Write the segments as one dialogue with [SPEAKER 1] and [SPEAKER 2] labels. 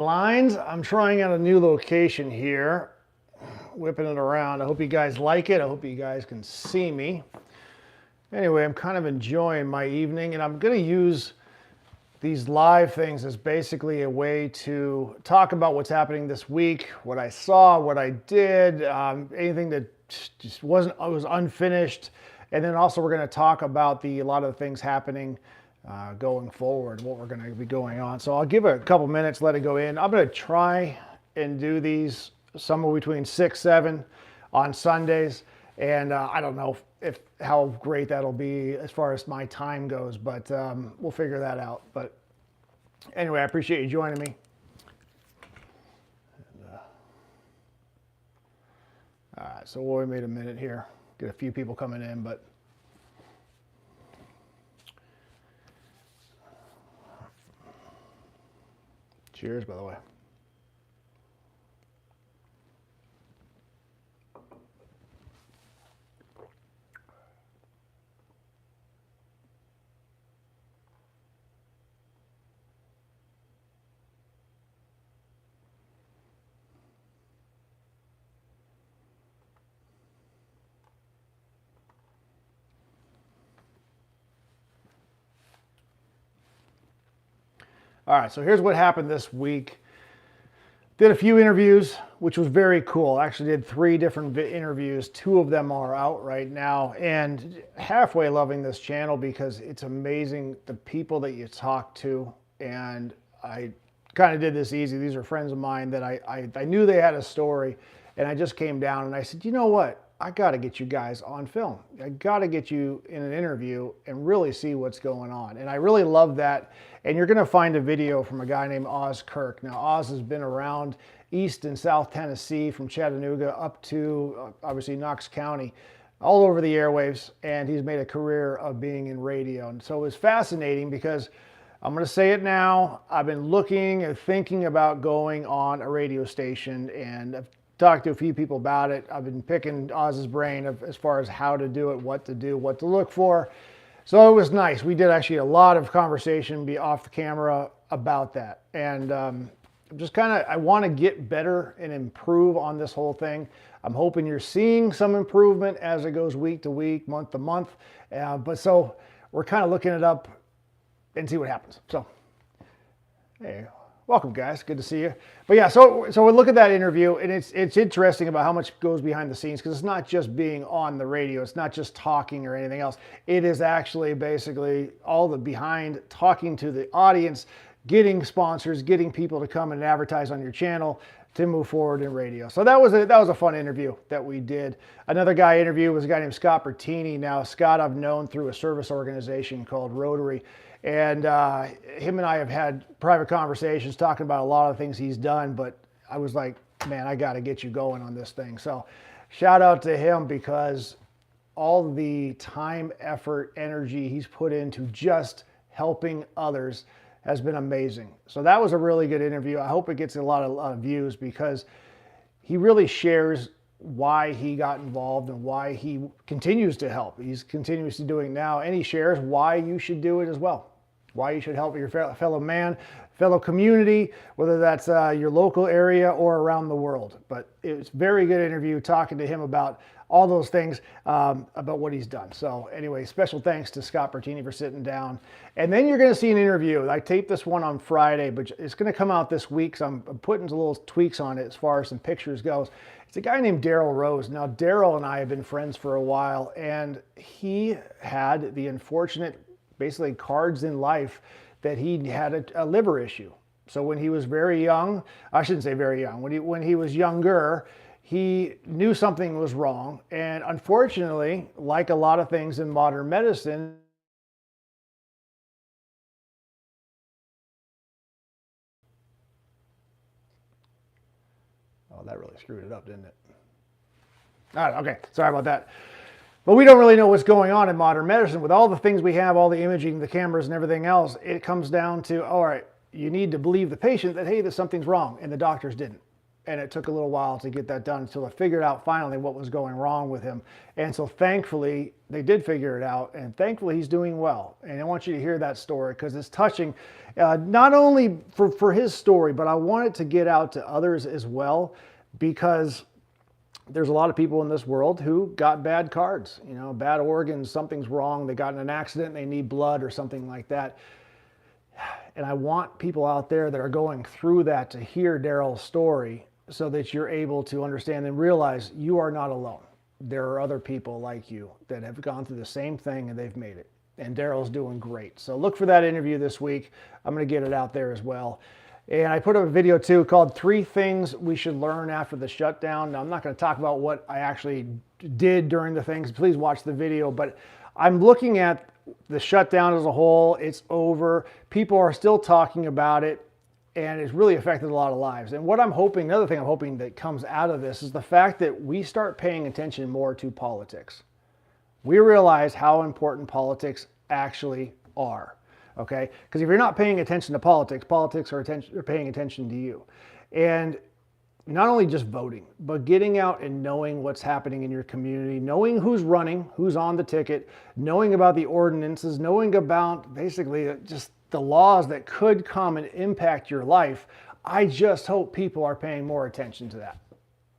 [SPEAKER 1] Lines. I'm trying out a new location here, whipping it around. I hope you guys like it. I hope you guys can see me. Anyway, I'm kind of enjoying my evening, and I'm going to use these live things as basically a way to talk about what's happening this week, what I saw, what I did, anything that just was unfinished. And then also we're going to talk about a lot of the things happening going forward, what we're going to be going on. So I'll give it a couple minutes, let it go in. I'm going to try and do these somewhere between 6, 7 on Sundays. And I don't know if how great that'll be as far as my time goes, but we'll figure that out. But anyway, I appreciate you joining me. All right, so we'll wait a minute here. Get a few people coming in, but cheers, by the way. All right, so here's what happened this week. Did a few interviews, which was very cool. Actually did 3 different interviews. 2 of them are out right now, and halfway loving this channel because it's amazing the people that you talk to. And I kind of did this easy. These are friends of mine that I knew they had a story, and I just came down and I said, you know what? I got to get you guys on film. I got to get you in an interview and really see what's going on. And I really love that. And you're going to find a video from a guy named Oz Kirk. Now, Oz has been around East and South Tennessee from Chattanooga up to obviously Knox County, all over the airwaves. And he's made a career of being in radio. And so it was fascinating because I'm going to say it now. I've been looking and thinking about going on a radio station, and I've talked to a few people about it. I've been picking Oz's brain as far as how to do it, what to do, what to look for. So it was nice. We did actually a lot of conversation be off the camera about that. And just I want to get better and improve on this whole thing. I'm hoping you're seeing some improvement as it goes week to week, month to month. But so we're kind of looking it up and see what happens. So, hey. Welcome, guys. Good to see you. But yeah, so we look at that interview, and it's interesting about how much goes behind the scenes, because it's not just being on the radio. It's not just talking or anything else. It is actually basically all the behind, talking to the audience, getting sponsors, getting people to come and advertise on your channel to move forward in radio. So that was a fun interview that we did. Another guy I interviewed was a guy named Scott Bertini. Now, Scott I've known through a service organization called Rotary. And him and I have had private conversations talking about a lot of things he's done, but I was like, man, I got to get you going on this thing. So shout out to him, because all the time, effort, energy he's put into just helping others has been amazing. So that was a really good interview. I hope it gets a lot of views, because he really shares why he got involved and why he continues to help. He's continuously doing it now, and he shares why you should do it as well. Why you should help your fellow man, fellow community, whether that's your local area or around the world. But it was a very good interview talking to him about all those things, about what he's done. So anyway, special thanks to Scott Bertini for sitting down. And then you're going to see an interview. I taped this one on Friday, but it's going to come out this week. So I'm putting some little tweaks on it as far as some pictures goes. It's a guy named Daryl Rose. Now, Daryl and I have been friends for a while, and he had the unfortunate, basically, cards in life that he had a liver issue. So when he was very young, I shouldn't say very young, when he was younger, he knew something was wrong. And unfortunately, like a lot of things in modern medicine, oh, that really screwed it up, didn't it? All right, okay, sorry about that. But we don't really know what's going on in modern medicine. With all the things we have, all the imaging, the cameras and everything else, it comes down to, all right, you need to believe the patient that, hey, that something's wrong, and the doctors didn't. And it took a little while to get that done until I figured out finally what was going wrong with him. And so thankfully, they did figure it out. And thankfully, he's doing well. And I want you to hear that story because it's touching, not only for his story, but I want it to get out to others as well, because there's a lot of people in this world who got bad cards, bad organs, something's wrong, they got in an accident, they need blood or something like that. And I want people out there that are going through that to hear Daryl's story so that you're able to understand and realize you are not alone. There are other people like you that have gone through the same thing and they've made it. And Daryl's doing great. So look for that interview this week. I'm going to get it out there as well. And I put up a video too called 3 Things We Should Learn After the Shutdown. Now, I'm not going to talk about what I actually did during the things. Please watch the video. But I'm looking at the shutdown as a whole. It's over. People are still talking about it. And it's really affected a lot of lives. And what I'm hoping, the other thing I'm hoping that comes out of this is the fact that we start paying attention more to politics. We realize how important politics actually are. Okay? Because if you're not paying attention to politics, politics are paying attention to you. And not only just voting, but getting out and knowing what's happening in your community, knowing who's running, who's on the ticket, knowing about the ordinances, knowing about basically just the laws that could come and impact your life. I just hope people are paying more attention to that.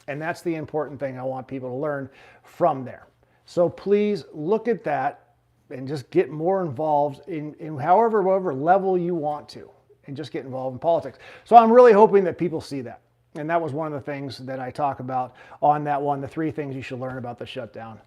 [SPEAKER 1] And that's the important thing I want people to learn from there. So please look at that and just get more involved in whatever level you want to, and just get involved in politics. So I'm really hoping that people see that. And that was one of the things that I talk about on that one, the 3 things you should learn about the shutdown.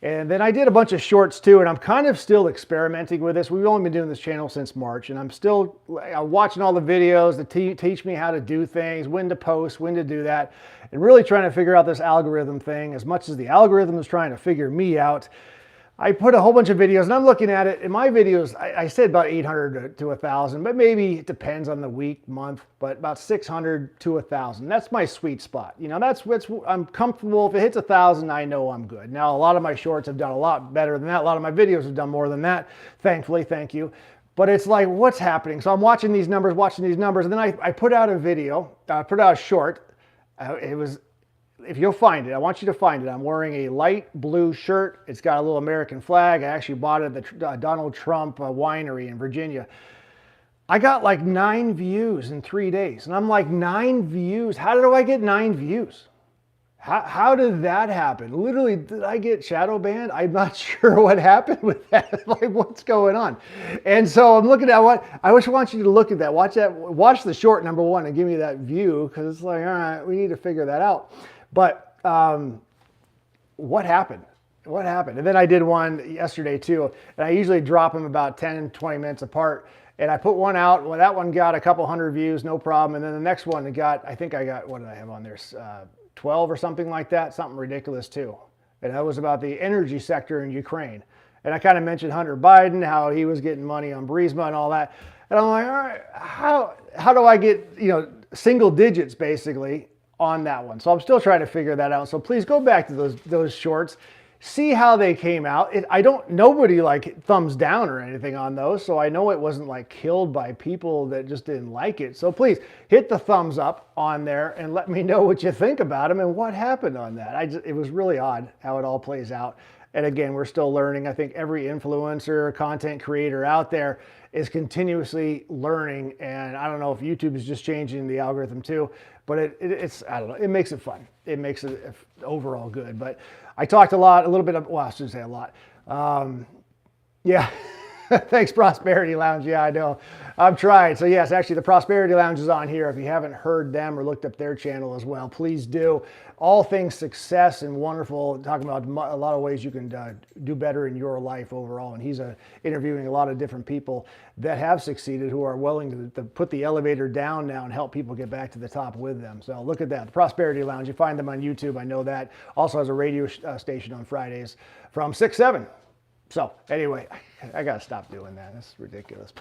[SPEAKER 1] And then I did a bunch of shorts too, and I'm kind of still experimenting with this. We've only been doing this channel since March, and I'm still watching all the videos that teach me how to do things, when to post, when to do that, and really trying to figure out this algorithm thing as much as the algorithm is trying to figure me out. I put a whole bunch of videos and I'm looking at it. In my videos, I said about 800 to 1,000, but maybe it depends on the week, month, but about 600 to 1,000. That's my sweet spot. That's I'm comfortable. If it hits 1,000, I know I'm good. Now, a lot of my shorts have done a lot better than that. A lot of my videos have done more than that. Thankfully, thank you. But it's like, what's happening? So I'm watching these numbers, and then I put out a video, put out a short. If you'll find it, I want you to find it. I'm wearing a light blue shirt. It's got a little American flag. I actually bought it at the Donald Trump winery in Virginia. I got like 9 views in 3 days. And I'm like, 9 views? How did I get 9 views? How did that happen? Literally, did I get shadow banned? I'm not sure what happened with that. Like, what's going on? And so I'm looking at what I want you to look at that. Watch the short, number one, and give me that view, because it's like, all right, we need to figure that out. But what happened? What happened? And then I did one yesterday too, and I usually drop them about 10, 20 minutes apart. And I put one out. Well, that one got a couple hundred views, no problem. And then the next one I think I got, what did I have on there? 12 or something like that, something ridiculous too. And that was about the energy sector in Ukraine. And I kind of mentioned Hunter Biden, how he was getting money on Burisma and all that. And I'm like, all right, how do I get, single digits basically on that one? So I'm still trying to figure that out. So please go back to those shorts, see how they came out. Nobody like thumbs down or anything on those. So I know it wasn't like killed by people that just didn't like it. So please hit the thumbs up on there and let me know what you think about them and what happened on that. It was really odd how it all plays out. And again, we're still learning. I think every influencer, content creator out there is continuously learning. And I don't know if YouTube is just changing the algorithm too, but it's, I don't know, it makes it fun. It makes it overall good. But I talked a little bit, well, I shouldn't say a lot. Yeah. Thanks, Prosperity Lounge. Yeah, I know. I'm trying. So yes, actually the Prosperity Lounge is on here. If you haven't heard them or looked up their channel as well, please do. All things success and wonderful, talking about a lot of ways you can do better in your life overall. And he's interviewing a lot of different people that have succeeded, who are willing to put the elevator down now and help people get back to the top with them. So look at that. The Prosperity Lounge. You find them on YouTube. I know that. Also has a radio station on Fridays from 6, 7. So anyway, I got to stop doing that. That's ridiculous.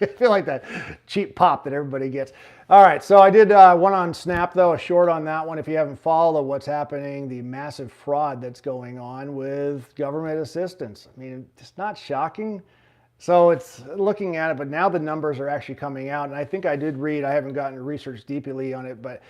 [SPEAKER 1] I feel like that cheap pop that everybody gets. All right, so I did one on Snap, though, a short on that one. If you haven't followed what's happening, the massive fraud that's going on with government assistance. I mean, it's not shocking So it's looking at it, but now the numbers are actually coming out. And I think I did read, I haven't gotten to research deeply on it, but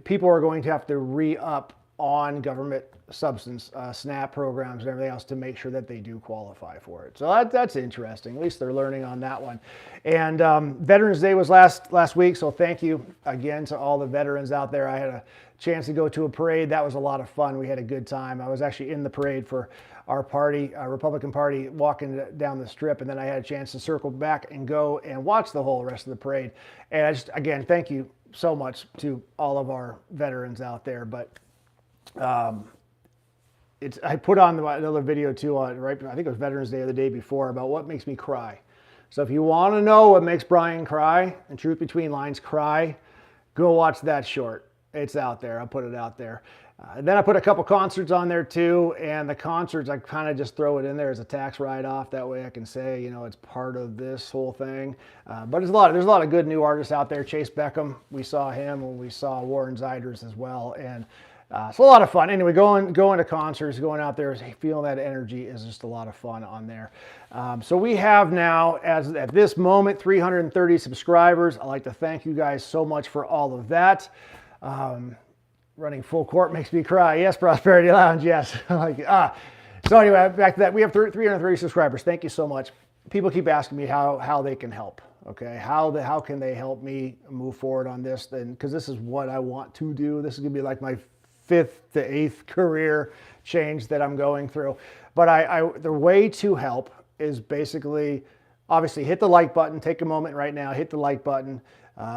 [SPEAKER 1] people are going to have to re-up on government substance, SNAP programs and everything else to make sure that they do qualify for it. So that's interesting. At least they're learning on that one. And Veterans Day was last week, so thank you again to all the veterans out there. I had a chance to go to a parade. That was a lot of fun. We had a good time. I was actually in the parade for our party, our Republican Party, walking down the strip, and then I had a chance to circle back and go and watch the whole rest of the parade. And I just, again, thank you so much to all of our veterans out there. But I put on another video too, right? I think it was Veterans Day or the day before, about what makes me cry. So if you want to know what makes Brian cry, and Truth Between Lines cry, go watch that short. It's out there. I'll put it out there. Then I put a couple concerts on there too, and the concerts I kind of just throw it in there as a tax write-off. That way I can say, you know, it's part of this whole thing. But there's a lot of good new artists out there. Chase Beckham, we saw him, and we saw Warren Ziders as well, and it's a lot of fun. Anyway, going to concerts, going out there, feeling that energy is just a lot of fun on there. So we have now, at this moment, 330 subscribers. I'd like to thank you guys so much for all of that. Running full court makes me cry. Yes, Prosperity Lounge. Yes. So anyway, back to that. We have 330 subscribers. Thank you so much. People keep asking me how they can help. Okay, how can they help me move forward on this? Then, because this is what I want to do. This is gonna be like my 5th to 8th career change that I'm going through. But the way to help is basically, obviously, hit the like button. Take a moment right now. Hit the like button.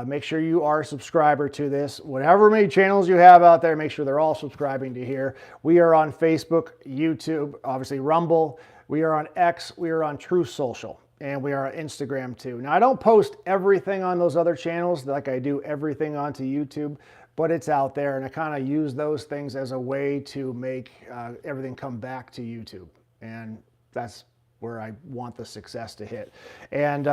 [SPEAKER 1] Make sure you are a subscriber to this. Whatever many channels you have out there, make sure they're all subscribing to here. We are on Facebook, YouTube, obviously Rumble. We are on X. We are on Truth Social. And we are on Instagram too. Now, I don't post everything on those other channels like I do everything onto YouTube, but it's out there. And I kind of use those things as a way to make everything come back to YouTube. And that's where I want the success to hit. And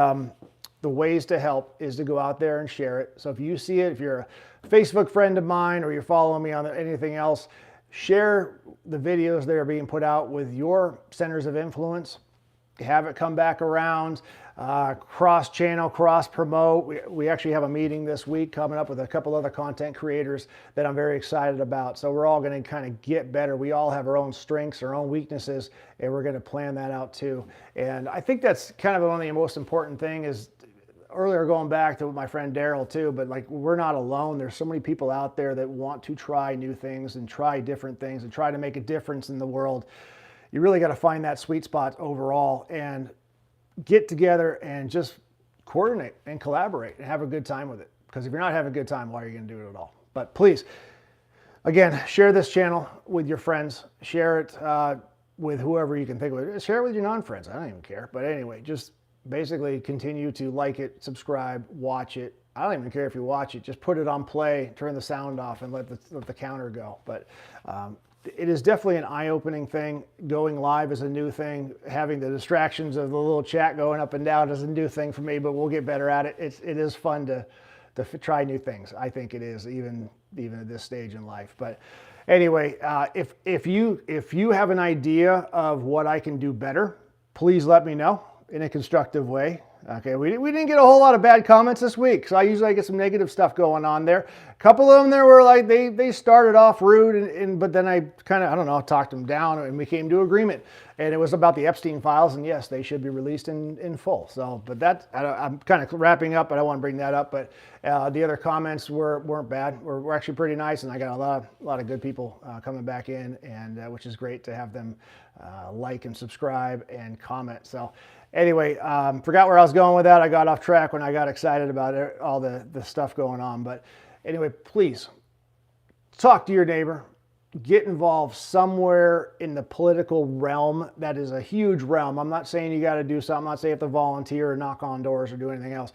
[SPEAKER 1] the ways to help is to go out there and share it. So if you see it, if you're a Facebook friend of mine or you're following me on anything else, share the videos that are being put out with your centers of influence. Have it come back around, cross-channel, cross-promote. We actually have a meeting this week coming up with a couple other content creators that I'm very excited about. So we're all going to kind of get better. We all have our own strengths, our own weaknesses, and we're going to plan that out too. And I think that's kind of one of the most important thing is, earlier going back to my friend Daryl too, but like we're not alone. There's so many people out there that want to try new things and try different things and try to make a difference in the world. You really got to find that sweet spot overall and get together and just coordinate and collaborate and have a good time with it. Because if you're not having a good time, why are you going to do it at all? But please, again, share this channel with your friends. Share it with whoever you can think of. Share it with your non-friends. I don't even care. But anyway, just basically continue to like it, subscribe, watch it. I don't even care if you watch it. Just put it on play, turn the sound off, and let the counter go. But it is definitely an eye-opening thing. Going live is a new thing. Having the distractions of the little chat going up and down is a new thing for me, but we'll get better at it. It is fun to try new things. I think it is, even at this stage in life. But anyway, if you have an idea of what I can do better, please let me know in a constructive way. Okay, we didn't get a whole lot of bad comments this week, so I usually get some negative stuff going on there. A couple of them there were like, they started off rude, but then I kind of, I don't know, talked them down and we came to agreement. And it was about the Epstein files, and yes, they should be released in full. So, but I'm kind of wrapping up, but I want to bring that up. But the other comments weren't bad. Were actually pretty nice, and I got a lot of good people coming back in, and which is great to have them like and subscribe and comment. So anyway, forgot where I was going with that. I got off track when I got excited about it, all the stuff going on. But anyway, please talk to your neighbor. Get involved somewhere in the political realm. That is a huge realm. I'm not saying you got to do something. I'm not saying you have to volunteer or knock on doors or do anything else.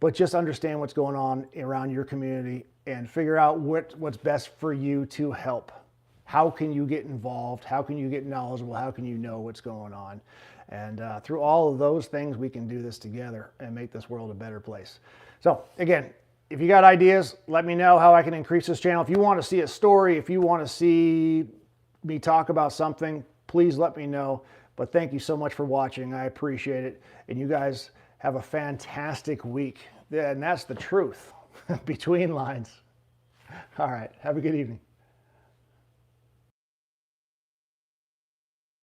[SPEAKER 1] But just understand what's going on around your community and figure out what's best for you to help. How can you get involved? How can you get knowledgeable? How can you know what's going on? And through all of those things, we can do this together and make this world a better place. So again, if you got ideas, let me know how I can increase this channel. If you want to see a story, if you want to see me talk about something, please let me know. But thank you so much for watching. I appreciate it. And you guys have a fantastic week. And that's the truth between lines. All right. Have a good evening.